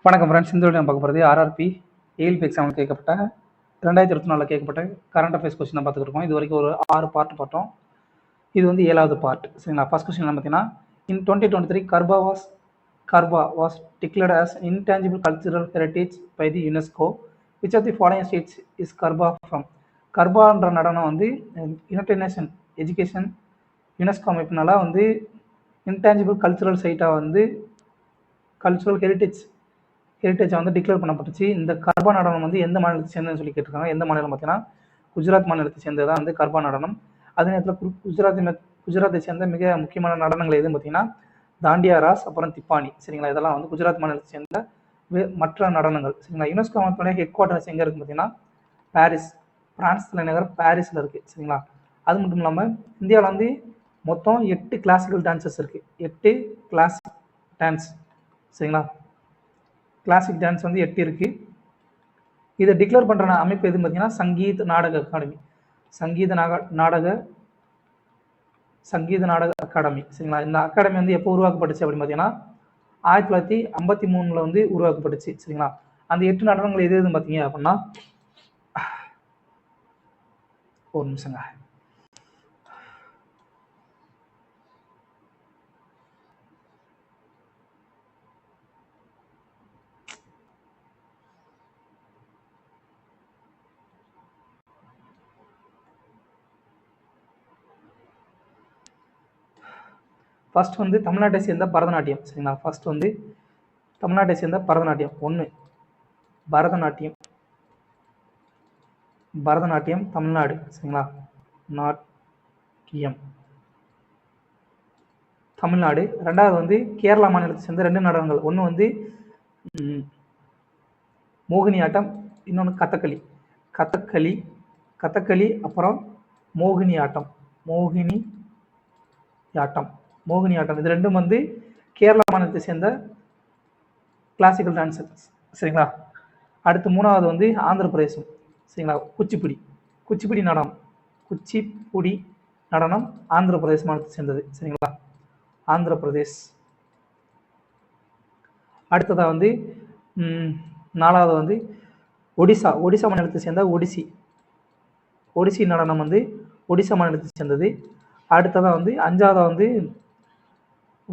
வணக்கம் ஃப்ரெண்ட்ஸ். இந்த வீடியோ பார்க்க போகிறது ஆர்ஆர்பி ஏஎல்பி எக்ஸாமில் கேட்கப்பட்ட 2024 கேட்கப்பட்ட கரண்ட் அஃபேர்ஸ் கொஸ்டின் பார்த்துருக்கோம். இது வரைக்கும் ஒரு 6 பார்ட் பார்த்தோம். இது வந்து 7வது பார்ட். சரிங்களா? ஃபர்ஸ்ட் கொஸ்டின் என்ன பார்த்தீங்கன்னா, இன் 2023 Garba was declared as intangible cultural heritage by the UNESCO. Which of the following states is Garba from? கர்பான்ற நடனம் வந்து யுனைடெட் நேஷன் எஜுகேஷன் யுனெஸ்கோ அமைப்பினால வந்து இன்டான்ஜிபிள் கல்ச்சுரல் சைட்டாக வந்து கல்ச்சுரல் ஹெரிட்டேஜ் வந்து டிக்ளேர் பண்ணப்பட்டுச்சு. இந்த கர்பா நடனம் வந்து எந்த மாநிலத்தை சேர்ந்ததுன்னு சொல்லி கேட்டிருக்காங்க. எந்த மாநிலம் பார்த்தீங்கன்னா குஜராத் மாநிலத்தை சேர்ந்தது தான் வந்து கர்பா நடனம். அதே நேரத்தில் குஜராத்தை சேர்ந்த மிக முக்கியமான நடனங்கள் எதுன்னு பார்த்தீங்கன்னா தாண்டியா ராஸ், அப்புறம் திப்பானி. சரிங்களா? இதெல்லாம் வந்து குஜராத் மாநிலத்தை சேர்ந்த மற்ற நடனங்கள். சரிங்களா? யுனெஸ்கோ அமைப்புடைய ஹெட் குவார்டர்ஸ் எங்கே இருக்குது பார்த்தீங்கன்னா பாரிஸ், பிரான்ஸ் தலைநகர் பாரிஸில் இருக்குது. சரிங்களா? அது மட்டும் இல்லாமல் இந்தியாவில் வந்து மொத்தம் 8 கிளாசிக்கல் டான்சஸ் இருக்குது. 8 கிளாசிக் டான்ஸ். சரிங்களா? கிளாசிக் டான்ஸ் வந்து 8 இருக்குது. இதை டிக்ளேர் பண்ணுற அமைப்பு எதுன்னு பார்த்தீங்கன்னா சங்கீத நாடக அகாடமி. சங்கீத நாடக அகாடமி. சரிங்களா? இந்த அகாடமி வந்து எப்போ உருவாக்கப்பட்டுச்சு அப்படின்னு பார்த்தீங்கன்னா 1953 வந்து உருவாக்கப்பட்டுச்சு. சரிங்களா? அந்த 8 நடனங்கள் எது எதுன்னு பார்த்தீங்க அப்படின்னா, ஒரு நிமிஷங்க. ஃபர்ஸ்ட் வந்து தமிழ்நாட்டை சேர்ந்த பரதநாட்டியம். சரிங்களா? ஃபர்ஸ்ட் வந்து தமிழ்நாட்டை சேர்ந்த பரதநாட்டியம். 1 பரதநாட்டியம் தமிழ்நாடு. சரிங்களா? நாட்டியம் தமிழ்நாடு. 2வது வந்து கேரளா மாநிலத்தை சேர்ந்த 2 நடனங்கள். ஒன்று வந்து மோகினி ஆட்டம், இன்னொன்று கதகளி, அப்புறம் மோகினி ஆட்டம். இது ரெண்டும் வந்து கேரளா மாநிலத்தை சேர்ந்த கிளாசிக்கல் டான்ஸஸ். சரிங்களா? அடுத்து 3வது வந்து ஆந்திர பிரதேசம். சரிங்களா? குச்சிப்புடி நடனம் ஆந்திர பிரதேச மாநிலத்தை சேர்ந்தது. சரிங்களா? ஆந்திர பிரதேஷ். அடுத்ததாக வந்து 4வது வந்து ஒடிசா மாநிலத்தை சேர்ந்த ஒடிசி நடனம் வந்து ஒடிசா மாநிலத்தை சேர்ந்தது. அடுத்ததாக வந்து 5வது வந்து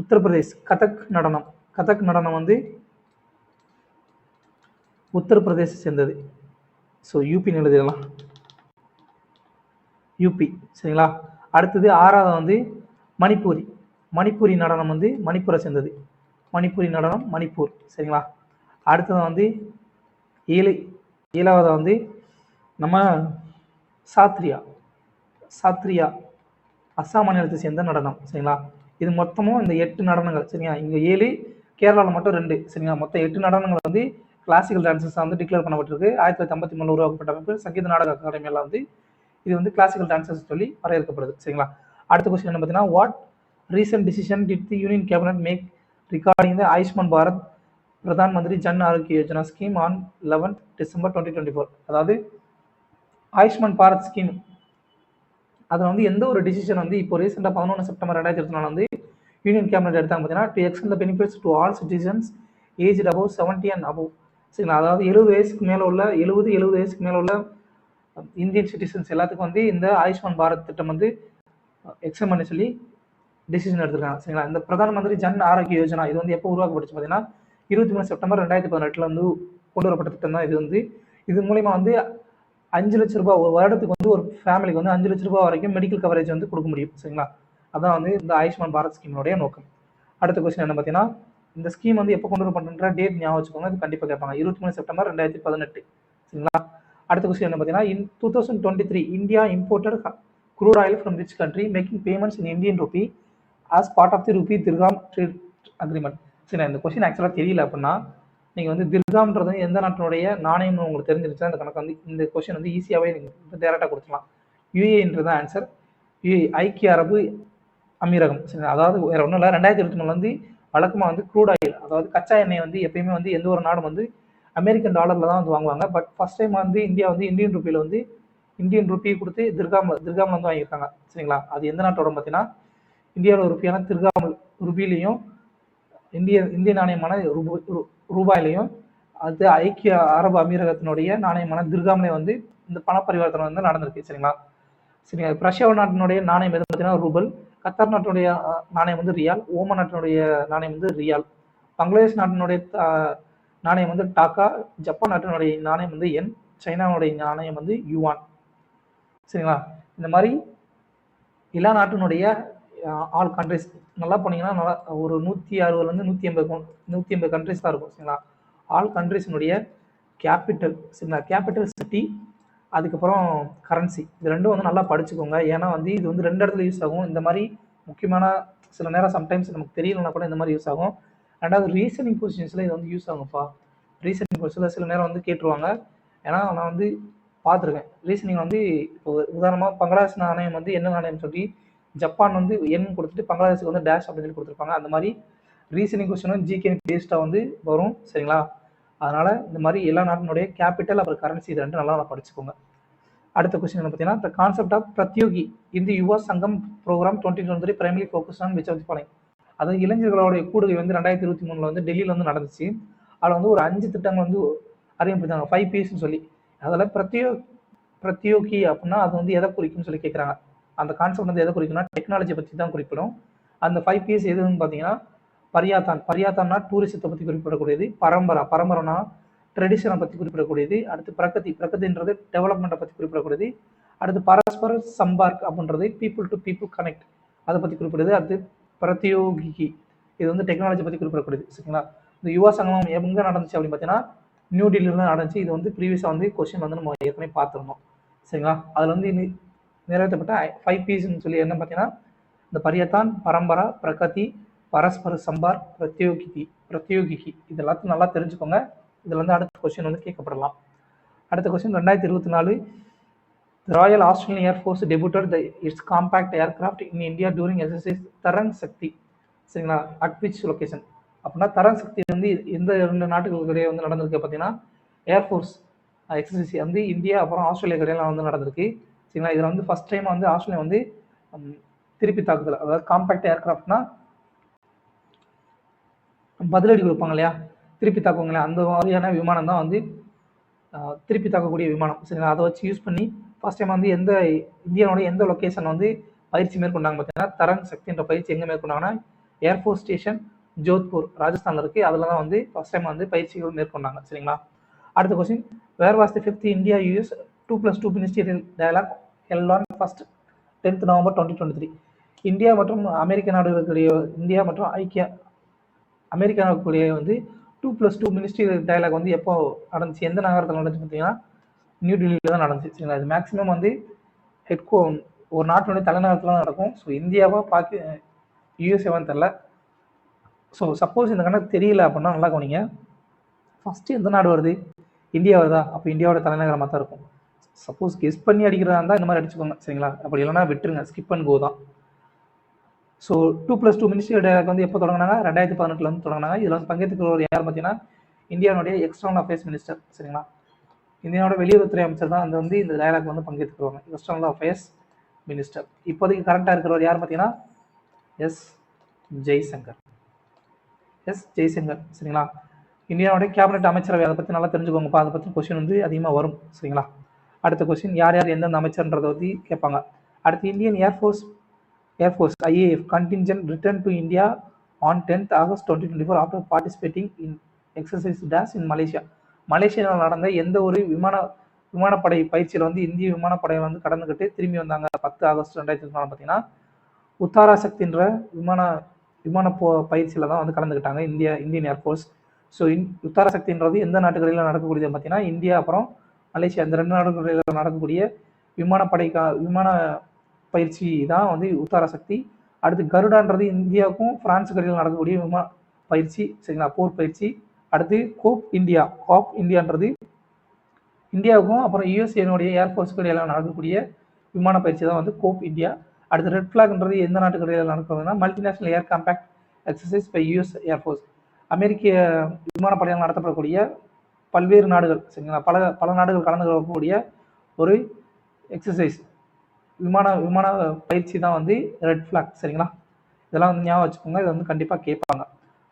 உத்தரப்பிரதேஷ் கதக் நடனம் வந்து உத்தரப்பிரதேச சேர்ந்தது. ஸோ யூபின்னு எழுதிடலாம், யூபி. சரிங்களா? அடுத்தது 6வது வந்து மணிப்பூரி நடனம் வந்து மணிப்பூரை சேர்ந்தது. மணிப்பூரி நடனம் மணிப்பூர். சரிங்களா? அடுத்தது வந்து 7வது வந்து நம்ம சாத்ரியா அஸ்ஸாம் மாநிலத்தை சேர்ந்த நடனம். சரிங்களா? இது மொத்தமும் இந்த 8 நடனங்கள். சரிங்களா? இங்கே 7, கேரளாவில் மட்டும் 2. சரிங்களா? மொத்தம் 8 நடனங்கள் வந்து கிளாசிக்கல் டான்சஸ் வந்து டிக்ளேர் பண்ணப்பட்டிருக்கு. 1953 உருவாக்கப்பட்ட அமைப்பு சங்கீத நாடக அகாடமியில் வந்து இது வந்து கிளாசிக்கல் டான்சஸ் சொல்லி வரையறுக்கப்படுது. சரிங்களா? அடுத்த கொஸ்டின் என்ன பார்த்தீங்கன்னா, what recent decision did the union cabinet make regarding the Ayushman Bharat Pradhan Mantri Jan Arogya Yojana scheme on 11 December 2024. அதாவது ஆயுஷ்மான் பாரத் ஸ்கீம் அதில் வந்து எந்த ஒரு டிசிஷன் வந்து இப்போ ரீசெண்டாக 11 செப்டம்பர் 2024 வந்து யூனியன் கேபினட் எடுத்தாங்க பார்த்தீங்கன்னா, to extend the benefits to all citizens aged above 70 and above. சரிங்களா? அதாவது 70 வயசுக்கு மேலே உள்ள இந்தியன் சிட்டிசன்ஸ் எல்லாத்துக்கும் வந்து இந்த ஆயுஷ்மான் பாரத் திட்டம் வந்து எக்ஸ்டெண்ட் பண்ணி சொல்லி டிசிஷன் எடுத்திருக்காங்க. சரிங்களா? இந்த பிரதான் மந்திரி ஜன் ஆரோக்கிய யோஜனா இது வந்து எப்போ உருவாக்கப்பட்டுச்சு பார்த்தீங்கன்னா 23 செப்டம்பர் 2018 வந்து கொண்டு வரப்பட்ட திட்டம் தான் இது வந்து. இது மூலமா வந்து 5 லட்ச ரூபாய் ஒரு வருடத்துக்கு வந்து ஒரு ஃபேமிலிக்கு வந்து 5 லட்ச ரூபாய் வரைக்கும் மெடிக்கல் கவரேஜ் வந்து கொடுக்க முடியும். சரிங்களா? அதான் வந்து இந்த ஆயுஷ்மான் பாரத் ஸ்கீமோடைய நோக்கம். அடுத்த கொஸ்டின் என்ன பார்த்தீங்கன்னா, இந்த ஸ்கீம் வந்து எப்போ கொண்டு வரப்பட்ட டேட் ஞாபகம் வச்சுக்கோங்க, அது கண்டிப்பாக கேட்பாங்க. 23 செப்டம்பர் 2018. சரிங்களா? அடுத்த கொஸ்டின் என்ன பார்த்தீங்கன்னா, இன் 2023 India imported crude oil from which country making payments in Indian rupee as part of the rupee dirham trade agreement. சரி, இந்த கொஸ்டின் ஆக்சுவலாக தெரியல அப்படின்னா நீங்கள் வந்து திர்காம்ன்றது எந்த நாட்டினுடைய நாணயம்னு உங்களுக்கு தெரிஞ்சிருச்சா அந்த கணக்கு வந்து இந்த கொஸ்டின் வந்து ஈஸியாகவே நீங்கள் டேரெக்டாக கொடுத்துக்கலாம். யூஏன்றது ஆன்சர். ஐக்கிய அரபு அமீரகம். சரி, அதாவது வேறு ஒன்றும் இல்லை, 2023 வந்து வழக்கமாக வந்து க்ரூட் ஆயில், அதாவது கச்சா எண்ணெய் வந்து எப்பயுமே வந்து எந்த ஒரு நாடும் வந்து அமெரிக்கன் டாலரில் தான் வந்து வாங்குவாங்க. பட் ஃபர்ஸ்ட் டைம் வந்து இந்தியா வந்து இந்தியன் ருப்பி கொடுத்து திர்காமில் வந்து வாங்கியிருக்காங்க. சரிங்களா? அது எந்த நாட்டோட பார்த்தீங்கன்னா இந்தியாவில் ருப்பியான ருபிலையும் இந்திய நாணயமான ரூபாயிலையும் அது ஐக்கிய அரபு அமீரகத்தினுடைய நாணயமான திர்காம்லேயும் வந்து இந்த பண பரிவர்த்தனை வந்து நடந்திருக்கு சரிங்களா. சரிங்களா. ரஷ்யா நாட்டினுடைய நாணயம் எது பார்த்தீங்கன்னா ரூபல், கத்தார் நாட்டினுடைய நாணயம் வந்து ரியால், ஓமன் நாட்டினுடைய நாணயம் வந்து ரியால், பங்களாதேஷ் நாட்டினுடைய நாணயம் வந்து டாக்கா, ஜப்பான் நாட்டினுடைய நாணயம் வந்து என், சைனாவுடைய நாணயம் வந்து யுவான் சரிங்களா. இந்த மாதிரி எல்லா நாட்டினுடைய ஆல் கண்ட்ரிஸ் நல்லா போனீங்கன்னா நல்லா ஒரு 160லேருந்து 180 கண்ட்ரிஸ் தான் இருக்கும் சரிங்களா. ஆல் கண்ட்ரிஸினுடைய கேபிட்டல் சரிங்களா, கேபிட்டல் சிட்டி, அதுக்கப்புறம் கரன்சி, இது ரெண்டும் வந்து நல்லா படிச்சுக்கோங்க. ஏன்னா வந்து இது வந்து 2 இடத்துல யூஸ் ஆகும். இந்த மாதிரி முக்கியமான சில நேரம் சம்டைம்ஸ் நமக்கு தெரியலன்னா கூட இந்த மாதிரி யூஸ் ஆகும். ரெண்டாவது ரீசனிங் கொஸ்டின்ஸில் இது வந்து யூஸ் ஆகும்ப்பா. ரீசனிங் கொஸ்டினில் சில நேரம் வந்து கேட்டுருவாங்க. ஏன்னா நான் வந்து பார்த்துருக்கேன். ரீசனிங் வந்து இப்போ உதாரணமாக பங்களாதேஷ் நாணயம் வந்து என்ன நாணயம் சொல்லி ஜப்பான் வந்து எண் கொடுத்துட்டு பங்களாதேஷுக்கு வந்து டேஷ் அப்படின்னு சொல்லி கொடுத்துருப்பாங்க. அந்த மாதிரி ரீசனிங் கொஸ்டினும் ஜிகே பேஸ்டாக வந்து வரும் சரிங்களா. அதனால் இந்த மாதிரி எல்லா நாட்டினுடைய கேபிட்டல் அப்புறம் கரன்சி இது ரெண்டு நல்லா படிச்சுக்கோங்க. அடுத்த கொஸ்டின் என்ன பார்த்தீங்கன்னா, த கான்செப்ட் ஆஃப் பிரத்யோகி இந்த Yuva Sangam programme 2023 primary focus on which of the following. அதாவது இளைஞர்களுடைய கூடுகை வந்து 2023 வந்து டெல்லியில் வந்து நடந்துச்சு. அதில் வந்து ஒரு 5 திட்டங்கள் வந்து அறிமுகப்படுத்தாங்க, 5 Psன்னு சொல்லி. அதில் பிரத்யோகி அப்படின்னா அது வந்து எதை குறிக்கும்னு சொல்லி கேட்குறாங்க. அந்த கான்செப்ட் வந்து எதை குறிக்கும்னா டெக்னாலஜி பற்றி தான் குறிப்பிடும். அந்த 5 Ps எதுன்னு பார்த்தீங்கன்னா, பரியாத்தான்னா டூரிசத்தை பற்றி குறிப்பிடக்கூடியது, பரம்பரைனா ட்ரெடிஷனை பற்றி குறிப்பிடக்கூடியது, அடுத்து பிரகதின்றது டெவலப்மெண்ட்டை பற்றி குறிப்பிடக்கூடியது, அடுத்து பரஸ்பர சம்பார்க் அப்படின்றது பீப்புள் டு பீப்புள் கனெக்ட் அதை பற்றி குறிப்பிடுது, அடுத்து பிரத்யோகிகி இது வந்து டெக்னாலஜி பற்றி குறிப்பிடக்கூடியது சரிங்களா. இந்த யுவா சங்கமம் எங்கே நடந்துச்சு அப்படின்னு பார்த்தீங்கன்னா நியூ டெல்லியில் தான் நடந்துச்சு. இது வந்து ப்ரீவியஸாக வந்து கொஸ்டின் வந்து நம்ம ஏற்கனவே பார்த்துருந்தோம் சரிங்களா. அதில் வந்து நிறைவேற்றப்பட்ட 5 Psன்னு சொல்லி என்ன பார்த்தீங்கன்னா இந்த பரியத்தான், பரம்பரா, பிரகதி, பரஸ்பர சம்பார், பிரத்யோகிகி இது எல்லாத்தையும் நல்லா தெரிஞ்சுக்கோங்க. இதில் வந்து அடுத்த கொஸ்டின் வந்து கேட்கப்படலாம். அடுத்த question 2024 royal Australian air force debuted its compact aircraft in India during exercise Tarang Shakti சரிங்களா. அட் விச் லொக்கேஷன் அப்படின்னா தரங் சக்தி வந்து எந்த 2 நாட்டுகளுக்கிடையே வந்து நடந்திருக்கு பார்த்தீங்கன்னா ஏர்ஃபோர்ஸ் எக்ஸசைஸ் வந்து இந்தியா அப்புறம் ஆஸ்திரேலியா இடையில வந்து நடந்திருக்கு சரிங்களா. இதில் வந்து ஃபர்ஸ்ட் டைம் வந்து ஆஸ்திரேலியா வந்து திருப்பி தாக்குதல், அதாவது காம்பேக்ட் ஏர்கிராஃப்ட்னா பதிலடி கொடுப்பாங்க இல்லையா, திருப்பி தாக்குவாங்களே அந்த மாதிரியான விமானம் தான் வந்து திருப்பி தாக்கக்கூடிய விமானம் சரிங்களா. அதை வச்சு யூஸ் பண்ணி ஃபர்ஸ்ட் டைம் வந்து இந்தியாவோட எந்த லொக்கேஷன் வந்து பயிற்சி மேற்கொண்டாங்க பார்த்தீங்கன்னா தரங் சக்தின்ற பயிற்சி எங்கே மேற்கொண்டாங்கன்னா ஏர்ஃபோர்ஸ் ஸ்டேஷன் ஜோத்பூர் ராஜஸ்தானில் இருக்குது. அதில் தான் வந்து ஃபர்ஸ்ட் டைம் வந்து பயிற்சிகள் மேற்கொண்டாங்க சரிங்களா. அடுத்த question, where was the 5th India US 2+2 ministerial dialogue held on 10th November 2023. India மற்றும் அமெரிக்க நாடுகளுடைய இந்தியா மற்றும் அமெரிக்காவுக்குடைய வந்து 2+2 மினிஸ்டீரியல் டயலாக் வந்து எப்போ நடந்துச்சு, எந்த நகரத்தில் நடந்துச்சு பார்த்தீங்கன்னா நியூ டெல்லியில் தான் நடந்துச்சு சரிங்களா. இது மேக்ஸிமம் வந்து ஒரு நாட்டினுடைய தலைநகரத்தில் தான் நடக்கும். ஸோ இந்தியாவா யூஎஸ்ஏவான்னு தெரில. ஸோ சப்போஸ் இந்த கணக்கு தெரியல அப்படின்னா நல்லா கவனிங்க. ஃபஸ்ட்டு எந்த நாடு வருது, இந்தியா வருதா, அப்போ இந்தியாவோட தலைநகரமாக தான் இருக்கும். சப்போஸ் கெஸ் பண்ணி அடிக்கிறதா இருந்தால் இந்த மாதிரி அடிச்சுக்கோங்க சரிங்களா. அப்படி இல்லைனா விட்டுருங்க, ஸ்கிப் அண்ட் கோ தான். ஸோ 2+2 மினிஸ்டர் டயலாக் வந்து எப்போ தொடங்கினாங்க, 2018 வந்து தொடங்கினாங்க. இதில் வந்து பங்கேற்றுக்கிறவர் யார் பார்த்தீங்கன்னா இந்தியாவுடைய எக்ஸ்டர்னல் அஃபேர்ஸ் மினிஸ்டர் சரிங்களா. இந்தியாவோட வெளியுறவுத்துறை அமைச்சர் தான் அந்த வந்து இந்த டயலாக் வந்து பங்கேற்றுக்கிறவங்க, எக்ஸ்டர்னல் அஃபேர்ஸ் மினிஸ்டர். இப்போதைக்கு கரண்ட்டாக இருக்கிறவர் யார் பார்த்தீங்கன்னா எஸ் ஜெய்சங்கர் சரிங்களா. இந்தியாவுடைய கேபினெட் அமைச்சரவை அதை பற்றி நல்லா தெரிஞ்சுக்கோங்கப்பா. அதை பற்றி கொஸ்டின் வந்து அதிகமாக வரும் சரிங்களா. அடுத்த கொஸ்டின், யார் எந்தெந்த அமைச்சர்ன்றதை பற்றி கேட்பாங்க. அடுத்து Indian air force IAF contingent returned to India on 10th August 2024 after participating in exercise dash in Malaysia. மலேசியாவில் நடந்த எந்த ஒரு விமானப்படை பயிற்சியில் வந்து இந்திய விமானப்படை வந்து கடந்துக்கிட்டு திரும்பி வந்தாங்க 10 ஆகஸ்ட் 2024 பார்த்தீங்கன்னா உத்தாரா சக்தின்ற விமான பயிற்சியில் தான் வந்து கலந்துக்கிட்டாங்க இந்தியன் ஏர்ஃபோர்ஸ். ஸோ உத்தாரா சக்தின்றது எந்த நாட்டுகளில் நடக்கக்கூடியது பார்த்தீங்கன்னா இந்தியா அப்புறம் மலேசியா, இந்த 2 நாடுகளில் நடக்கக்கூடிய விமான பயிற்சி தான் வந்து உத்தாரா சக்தி. அடுத்து கருடான்றது இந்தியாவுக்கும் பிரான்ஸுக்கு இடையில் நடக்கக்கூடிய விமான பயிற்சி சரிங்களா, போர் பயிற்சி. அடுத்து கோப் இந்தியான்றது இந்தியாவுக்கும் அப்புறம் யுஎஸ்ஏனுடைய ஏர்ஃபோர்ஸுக்கு இடையில நடக்கக்கூடிய விமான பயிற்சி தான் வந்து கோப் இந்தியா. அடுத்து ரெட் ஃபிளாக்ன்றது எந்த நாட்டுக்கு இடையில நடக்கிறதுனா multinational air compact exercise by US air force. அமெரிக்க விமானப்படையால் நடத்தப்படக்கூடிய பல்வேறு நாடுகள் சரிங்களா, பல நாடுகள் கலந்து கொள்ளக்கூடிய ஒரு எக்ஸசைஸ் விமான பயிற்சி தான் வந்து ரெட் ஃபிளாக் சரிங்களா. இதெல்லாம் வந்து ஞாபகம் வச்சுக்கோங்க, இதை வந்து கண்டிப்பாக கேட்பாங்க.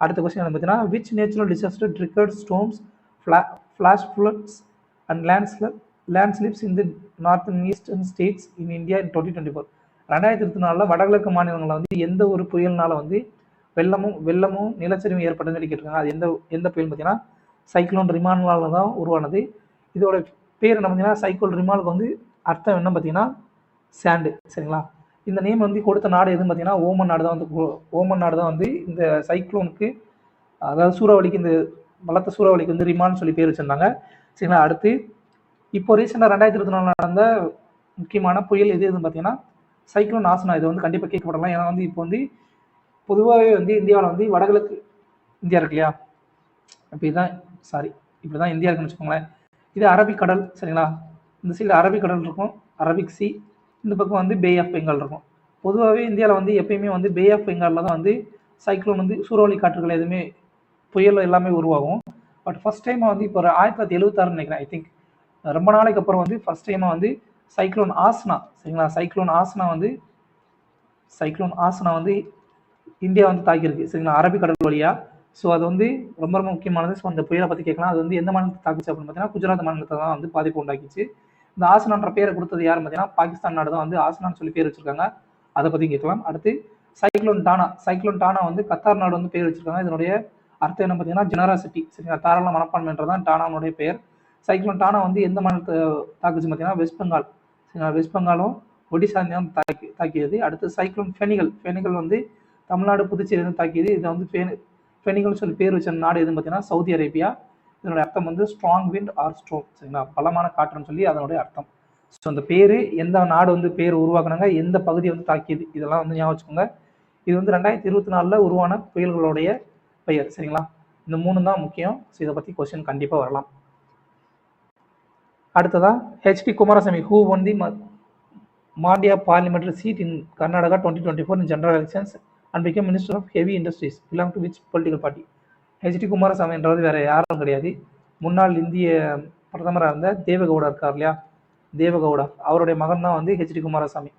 அடுத்த கொஸ்டின் என்ன பார்த்தீங்கன்னா which natural disaster triggered storms flash floods and landslips in the northern eastern states in India in 2024. 2024 வடகிழக்கு மாநிலங்களில் வந்து எந்த ஒரு புயல்னால வந்து வெள்ளமும் நிலச்சரிவும் ஏற்பட்டுன்னு சொல்லி கேட்டிருக்காங்க. அது எந்த புயல் பார்த்தீங்கன்னா சைக்ளோன் ரிமானால தான் உருவானது. இதோட பேர் என்ன பார்த்தீங்கன்னா சைக்ளோன் ரிமானுக்கு வந்து அர்த்தம் என்ன பார்த்தீங்கன்னா சாண்டு. சரிங்களா? இந்த நேம் வந்து கொடுத்த நாடு எதுன்னு பார்த்தீங்கன்னா ஓமன் நாடு தான் வந்து இந்த சைக்ளோனுக்கு, அதாவது சூறாவளிக்கு, இந்த பலத்த சூறாவளிக்கு வந்து ரிமான்னு சொல்லி பேர் வச்சிருந்தாங்க. சரிங்களா? அடுத்து இப்போ ரீசெண்டாக 2024 நடந்த முக்கியமான புயல் எதுன்னு பார்த்தீங்கன்னா சைக்ளோன் ஆசனா. இது வந்து கண்டிப்பாக கேட்கப்படலாம். ஏன்னா வந்து இப்போ வந்து பொதுவாகவே வந்து இந்தியாவில் வந்து வடகிழக்கு இந்தியா இருக்கு இல்லையா, இப்படி தான் இந்தியா இருக்குன்னு வச்சுக்கோங்களேன். இது அரபிக்கடல். சரிங்களா? இந்த சைடில் அரபிக்கடல் இருக்கும், அரபிக் சி. இந்த பக்கம் வந்து பே ஆஃப் பெங்கால் இருக்கும். பொதுவாகவே இந்தியாவில் வந்து எப்பயுமே வந்து பே ஆஃப் பெங்காலில் தான் வந்து சைக்ளோன் வந்து சூறாவளி காற்றுகள் எதுவுமே புயல் எல்லாமே உருவாகும். பட் ஃபர்ஸ்ட் டைமாக வந்து இப்போ 1976 நினைக்கிறேன், ஐ திங்க் ரொம்ப நாளைக்கு அப்புறம் வந்து ஃபர்ஸ்ட் டைமாக வந்து சைக்ளோன் ஆசனா. சரிங்களா? சைக்ளோன் ஆசனா வந்து இந்தியா வந்து தாக்கியிருக்கு. சரிங்களா? அரபிக்கடல் வழியா. ஸோ அது வந்து ரொம்ப ரொம்ப முக்கியமானது. ஸோ அந்த புயலை பற்றி கேட்கலாம். அது வந்து எந்த மாநிலத்தை தாக்குச்சு அப்படின்னு பார்த்தீங்கன்னா குஜராத் மாநிலத்தை தான் வந்து பாதிப்பு உண்டாக்கிச்சு. இந்த ஆசனான்ற பேரை கொடுத்தது யாருன்னு பார்த்தீங்கன்னா பாகிஸ்தான் நாடு தான் வந்து ஆசனான்னு சொல்லி பேர் வச்சிருக்காங்க. அதை பற்றி கேட்கலாம். அடுத்து சைக்ளோன் டானா வந்து கத்தார் நாடு வந்து பேர் வச்சிருக்காங்க. இதனுடைய அர்த்தம் என்ன பார்த்தீங்கன்னா ஜெனராசிட்டி. சரிங்களா? தாராள மனப்பான்மைன்றதான் டானாவுடைய பெயர். சைக்ளோன் டானா வந்து எந்த மாநிலத்தை தாக்குச்சு பார்த்தீங்கன்னா வெஸ்ட் பெங்கால். சரிங்களா? வெஸ்ட் பெங்காலும் ஒடிசா தான் தாக்கியது. அடுத்து சைக்ளோன் ஃபெனிகல் வந்து தமிழ்நாடு புதுச்சேரி தாக்கியது. இதை வந்து ஃபெனிகல் சொல்லி பேர் வச்ச நாடு எதுன்னு பார்த்தீங்கன்னா சவுதி அரேபியா. இதனுடைய அர்த்தம் வந்து ஸ்ட்ராங் விண்ட் ஆர் ஸ்ட்ரோம். சரிங்களா? பலமான காற்றுன்னு சொல்லி அதனுடைய அர்த்தம். ஸோ அந்த பேர் எந்த நாடு வந்து பேர் உருவாக்குனாங்க, எந்த பகுதியை வந்து தாக்கியது, இதெல்லாம் வந்து ஞாபகம் வச்சுக்கோங்க. இது வந்து 2024 உருவான புயல்களுடைய பெயர். சரிங்களா? இந்த 3 தான் முக்கியம். ஸோ இதை பற்றி கொஸ்டின் கண்டிப்பாக வரலாம். அடுத்ததா HD Kumaraswamy who won the Mandya parliamentary seat in Karnataka 2024 in general elections and became Minister of Heavy Industries. Belong to which political party? HD Kumaraswamy என்றது வேற யாரும் கிடையாது, முன்னாள் இந்திய பிரதமராக இருந்த தேவகவுடா இருக்கார் இல்லையா, தேவகவுடா அவருடைய மகன் தான் வந்து ஹெச்டி குமாரசாமி.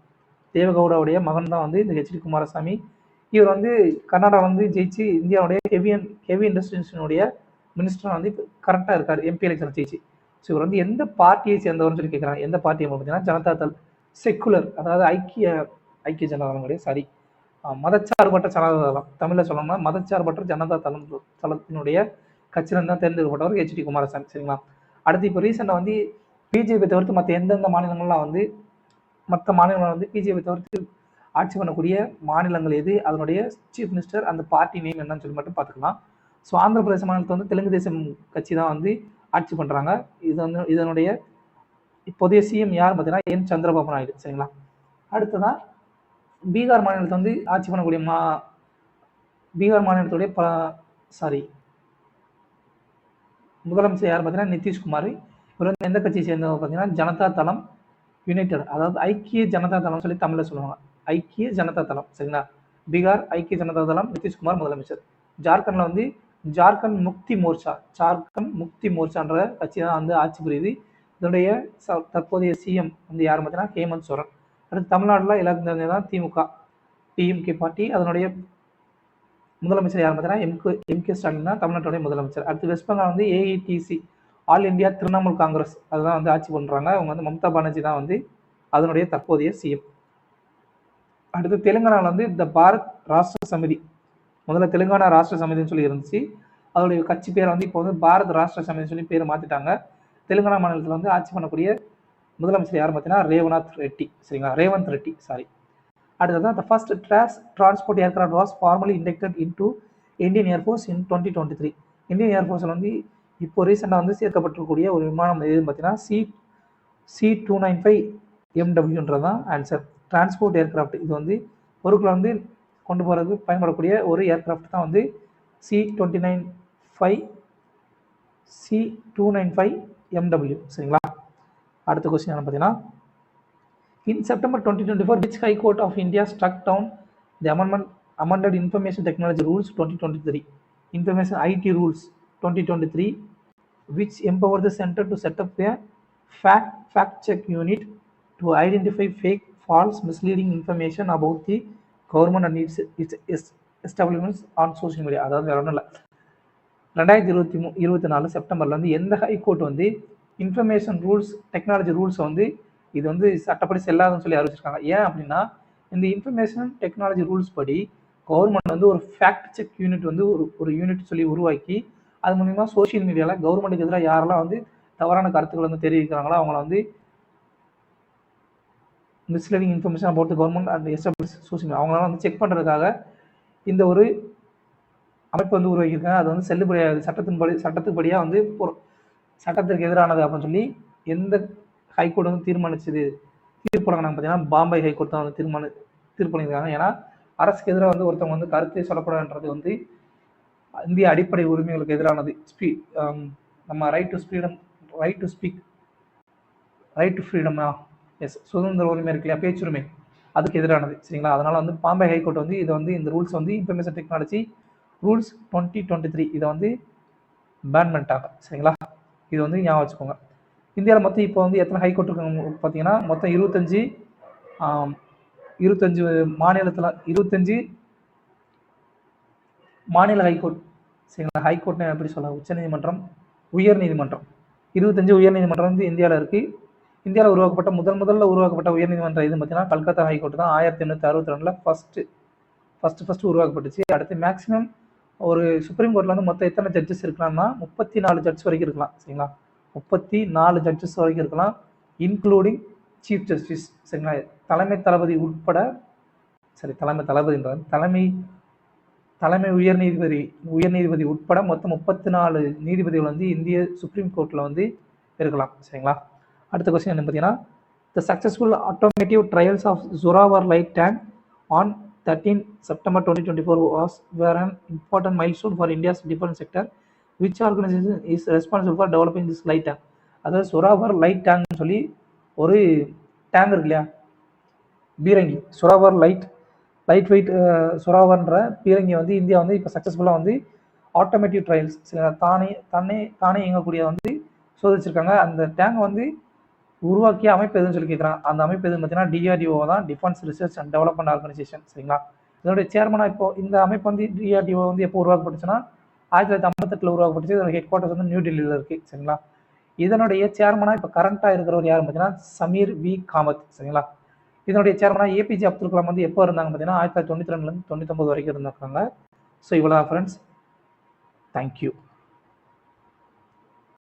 தேவகவுடாவுடைய மகன் தான் வந்து இந்த ஹெச்டி குமாரசாமி. இவர் வந்து கர்நாடகா வந்து ஜெயிச்சு இந்தியாவுடைய ஹெவி இண்டஸ்ட்ரீஸினுடைய மினிஸ்டர் வந்து கரெக்டாக இருக்கார், எம்பி எலெக்ஷன் ஜெயிச்சு. ஸோ இவர் வந்து எந்த பார்ட்டியை சேர்ந்தவர்னு சொல்லி கேட்குறாங்க. எந்த பார்ட்டியை பார்த்தீங்கன்னா ஜனதா தள், செக்குலர், அதாவது ஐக்கிய ஜனதாதளம் கிடையாது, மதச்சார்பற்ற ஜனதாதளம். தமிழில் சொல்லணும்னா மதச்சார்பற்ற ஜனதா தளத்தினுடைய கட்சியிலிருந்து தான் தேர்ந்தெடுக்கப்பட்டவர் ஹெச்டி குமாரசாமி. சரிங்களா? அடுத்து இப்போ ரீசெண்டாக வந்து பிஜேபி தவிர்த்து மற்ற எந்தெந்த மாநிலங்கள்லாம் வந்து மற்ற மாநிலங்கள் வந்து பிஜேபி தவிர்த்து ஆட்சி பண்ணக்கூடிய மாநிலங்கள் எது, அதனுடைய சீஃப் மினிஸ்டர், அந்த பார்ட்டி நேம் என்னன்னு சொல்லி மட்டும் பார்த்துக்கலாம். ஸோ ஆந்திர பிரதேச மாநிலத்தை வந்து தெலுங்கு தேசம் கட்சி தான் வந்து ஆட்சி பண்ணுறாங்க. இதனுடைய இப்போதைய சிஎம் யார் பார்த்தீங்கன்னா என் சந்திரபாபு நாயுடு. சரிங்களா? அடுத்ததான் பீகார் மாநிலத்தை வந்து ஆட்சி பண்ணக்கூடிய பீகார் மாநிலத்துடைய முதலமைச்சர் யார் பார்த்தீங்கன்னா நிதிஷ்குமார். இவர் வந்து எந்த கட்சியை சேர்ந்தவர் பார்த்தீங்கன்னா ஜனதா தளம் யுனைடெட், அதாவது ஐக்கிய ஜனதா தளம் சொல்லி தமிழில் சொல்லுவாங்க, ஐக்கிய ஜனதா தளம். சரிங்களா? பீகார் ஐக்கிய ஜனதா தளம், நிதிஷ்குமார் முதலமைச்சர். ஜார்க்கண்டில் வந்து ஜார்க்கண்ட் முக்தி மோர்ச்சான்ற கட்சி தான் வந்து ஆட்சி புரியுது. இதனுடைய தற்போதைய சிஎம் வந்து யார் பார்த்தீங்கன்னா ஹேமந்த் சோரன். அடுத்து தமிழ்நாட்டில் எல்லாருக்கும் தான் திமுக டிஎம்கே பார்ட்டி, அதனுடைய முதலமைச்சர் யார் பார்த்தீங்கன்னா எம்கே ஸ்டாலின் தான் தமிழ்நாட்டுடைய முதலமைச்சர். அடுத்து வெஸ்ட் பெங்கால் வந்து AITC, all India Trinamool Congress, அதுதான் வந்து ஆட்சி பண்ணுறாங்க. அவங்க வந்து மம்தா பானர்ஜி தான் வந்து அதனுடைய தற்போதைய சிஎம். அடுத்து தெலுங்கானாவில் வந்து இந்த பாரத் ராஷ்டிர சமிதி, முதல்ல தெலுங்கானா ராஷ்டிர சமிதின்னு சொல்லி இருந்துச்சு, அதோடைய கட்சி பேரை வந்து இப்போ வந்து பாரத் ராஷ்டிர சமிதின்னு சொல்லி பேரை மாற்றிட்டாங்க. தெலுங்கானா மாநிலத்தில் வந்து ஆட்சி பண்ணக்கூடிய முதலமைச்சர் யார் பார்த்தீங்கன்னா ரேவந்த் ரெட்டி. அடுத்ததான் the first transport aircraft was formally inducted into Indian Air Force in 2023. Indian ஏர்ஃபோர்ஸில் வந்து இப்போ ரீசெண்டாக வந்து சேர்க்கப்பட்டிருக்கக்கூடிய ஒரு விமானம் எதுன்னு பார்த்தீங்கன்னா C295 MWன்றது தான் ஆன்சர். டிரான்ஸ்போர்ட் ஏர்கிராஃப்ட், இது வந்து பொருட்களை வந்து கொண்டு போகிறதுக்கு பயன்படக்கூடிய ஒரு ஏர்கிராஃப்ட் தான் வந்து C295 MW. சரிங்களா? அடுத்த கொஸ்டின் என்ன பார்த்தீங்கன்னா in September 2024, which High Court of India struck down the amended Information Technology Rules 2023, Information IT Rules 2023, which empowered the center to set up a fact-check unit to identify fake, false, misleading information about the government and its establishments on social media. அதாவது வேற ஒன்றும் இல்லை, 2024 செப்டம்பர்ல வந்து எந்த high court வந்து information rules technology ரூல்ஸை வந்து இது வந்து சட்டப்படி செல்லாதுன்னு சொல்லி அறிவிச்சிருக்காங்க. ஏன் அப்படின்னா இந்த இன்ஃபர்மேஷன் டெக்னாலஜி ரூல்ஸ் படி கவர்மெண்ட் வந்து ஒரு ஃபேக்ட் செக் யூனிட் வந்து ஒரு யூனிட் சொல்லி உருவாக்கி அது மூலிமா சோஷியல் மீடியாவில் கவர்மெண்ட்டுக்கு எதிராக யாரெல்லாம் வந்து தவறான கருத்துக்கள் வந்து தெரிவிக்கிறாங்களோ அவங்கள வந்து misleading information about government and establish social media அவங்களால வந்து செக் பண்ணுறதுக்காக இந்த ஒரு அமைப்பு வந்து உருவாக்கியிருக்காங்க. அது வந்து செல்லுபடியாகுது, சட்டத்துப்படியாக வந்து சட்டத்திற்கு எதிரானது அப்படின்னு சொல்லி எந்த ஹைகோர்ட் வந்து தீர்ப்பு வழங்கினாங்க பார்த்தீங்கன்னா பாம்பே ஹைகோர்ட் தான் வந்து தீர்ப்பு வழங்கியிருக்காங்க. ஏன்னா அரசுக்கு எதிராக வந்து ஒருத்தவங்க வந்து கருத்தை சொல்லக்கூடாதுன்றது வந்து இந்திய அடிப்படை உரிமைகளுக்கு எதிரானது. நம்ம right to speak right to freedom, yes, சுதந்திர உரிமை இருக்கு இல்லையா, பேச்சுரிமை, அதுக்கு எதிரானது. சரிங்களா? அதனால வந்து பாம்பே ஹைகோர்ட் வந்து இதை வந்து இந்த ரூல்ஸ் வந்து இன்ஃபர்மேஷன் டெக்னாலஜி ரூல்ஸ் 2023 இதை வந்து பேன் பண்ணிட்டாங்க. சரிங்களா? இது வந்து ஞாபகம் வச்சுக்கோங்க. இந்தியாவில் மொத்தம் இப்போ வந்து எத்தனை ஹைகோர்ட் இருக்காங்க பார்த்தீங்கன்னா மொத்தம் 25 மாநிலத்தில் 25 மாநில ஹைகோர்ட். சரிங்களா? ஹைகோர்ட்னு எப்படி சொல்ல, உச்சநீதிமன்றம், உயர்நீதிமன்றம், 25 உயர்நீதிமன்றம் வந்து இந்தியாவில் இருக்குது. இந்தியாவில் உருவாக்கப்பட்ட முதல்ல உருவாக்கப்பட்ட உயர்நீதிமன்றம் எதுன்னு பார்த்தீங்கன்னா கல்கத்தா ஹைகோர்ட் தான். 1862 ஃபஸ்ட்டு உருவாக்கப்பட்டுச்சு. அடுத்து மேக்ஸிமம் ஒரு சுப்ரீம் கோர்ட்டில் வந்து மொத்தம் எத்தனை ஜட்ஜஸ் இருக்கலாம்னா 34 ஜட்ஜஸ் வரைக்கும் இருக்கலாம். சரிங்களா? 34 ஜட்ஜஸ் வரைக்கும் இருக்கலாம், இன்க்ளூடிங் சீஃப் ஜஸ்டிஸ். சரிங்களா? தலைமை தளபதி உட்பட, தலைமை உயர்நீதிபதி உட்பட மொத்தம் 34 நீதிபதிகள் வந்து இந்திய சுப்ரீம் கோர்ட்டில் வந்து இருக்கலாம். சரிங்களா? அடுத்த கொஸ்டின் என்ன பார்த்தீங்கன்னா, the successful automotive trials of Zorawar light tank on 13 September 2024 were an important milestone for India's defense sector. Which organization is responsible for developing this light tank? அதாவது ஜொராவர் லைட் டேங்க்னு சொல்லி ஒரு டேங்க் இருக்கு இல்லையா, பீரங்கி, ஜொராவர் லைட் வெயிட் ஜொராவர்ன்ற பீரங்கி வந்து இந்தியா வந்து இப்போ சக்ஸஸ்ஃபுல்லாக வந்து ஆட்டோமேட்டிவ் ட்ரையல்ஸ் தானே இயங்கக்கூடிய வந்து சோதிச்சிருக்காங்க. அந்த டேங்க் வந்து உருவாக்கிய அமைப்பு எதுன்னு சொல்லி கேட்குறாங்க. அந்த அமைப்பு எதுன்னு பார்த்தீங்கன்னா DRDO தான், defence research and development organisation. சரிங்களா? இதனுடைய சேர்மனாக இப்போ இந்த அமைப்பு வந்து DRDO வந்து எப்போ உருவாக்கப்பட்டுச்சுன்னா 1958 உருவாக்கப்பட்டுச்சு. இதோட ஹெட் குவார்ட்டர்ஸ் வந்து நியூ டெல்லியில் இருக்குது. சரிங்களா? இதனுடைய சேர்மனாக இப்போ கரண்ட்டாக இருக்கிறவர் யாருன்னு பார்த்தீங்கன்னா சமீர் வி காமத். சரிங்களா? இதனுடைய சேர்மனாக APJ அப்துல் கலாம் வந்து எப்போ இருந்தாங்க பார்த்தீங்கன்னா 1992 99 வரைக்கும் இருந்தாங்க. ஸோ இவ்வளோ ஃப்ரெண்ட்ஸ், தேங்க்யூ.